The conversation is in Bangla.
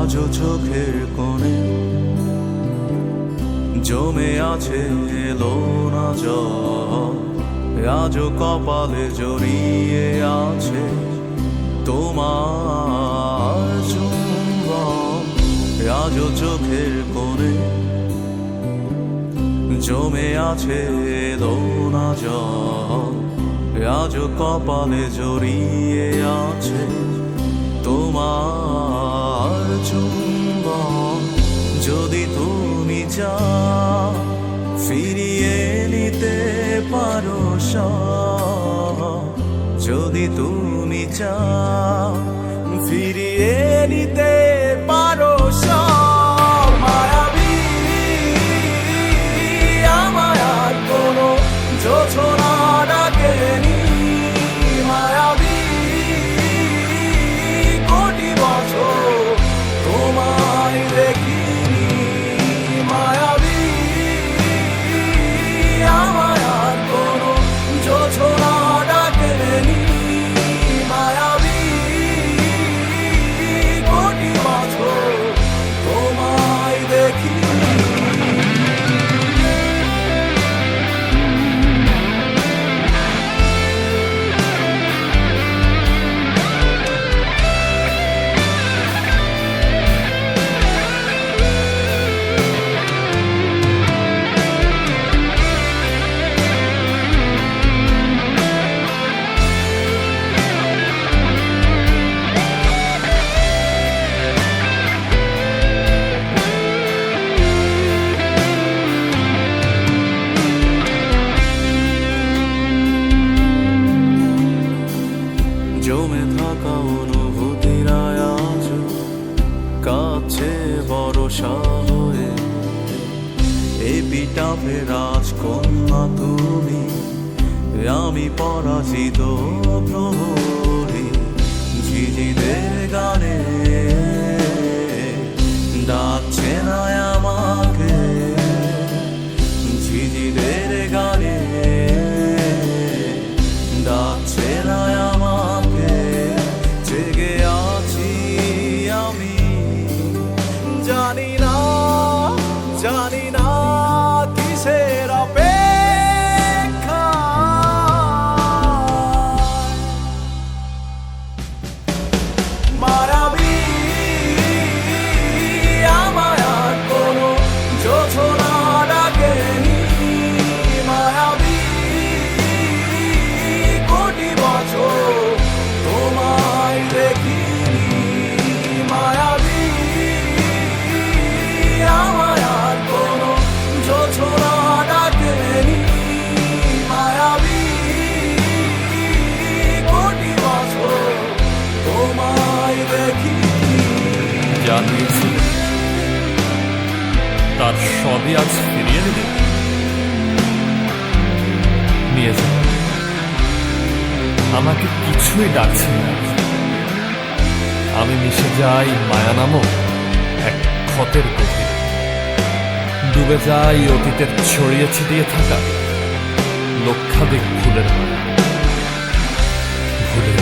আজও চোখের কোণে জমে আছে এলো না জল, আজও কপালে জড়িয়ে আছে তোমার চুম্বন। আজও চোখের কোণে জমে আছে এলো না জল, আজও কপালে জড়িয়ে আছে তোমার চুম্বন। যদি তুমি চাও ফিরিয়ে নিতে পারো সব, যদি তুমি চাও ফিরিয়ে নিতে পারো সব। মায়াবী আমায় আর কোনো যোছনা ডাকেনি, মায়াবী কোটি বছর তোমায় দেখিনি। মায়াবী আমায় আর কোনো যোছনা ডাকেনি, মায়াবী কোটি বছর তোমায় দেখিনি। জমে থাকা অনুভূতিরা আজ কাছে ভরসা হয়ে, এপিটাফে রাজকন্যা তুমি, আমি পরাজিত প্রহরী। ঝিঝিদের গানে ডাকছে না আমাকে, ঝিঝিদের গানে ডাকছে না আমাকে। জেগে আছি আমি, জানি না জানি না কিসের অপেক্ষা। মায়াবী আমায় আর কোনো যোছনা ডাকেনি, মায়াবী কোটি বছর তোমায় দেখিনি। মায়াবী আমায় আর কোনো যোছনা ডাকেনি, মায়াবী কোটি বছর তোমায় দেখিনি। যা হয়েছিল তার সবই আজ ফিরিয়ে দেবে, নিয়ে যাবে। আমাকে কিছুই ডাকছে না, আমি মিশে যাই মায়া নামক এক ক্ষতের গভীরে, ডুবে যাই অতীতের ছড়িয়ে ছিটিয়ে থাকা লক্ষাধিক ভুলের মায়া, ভুলের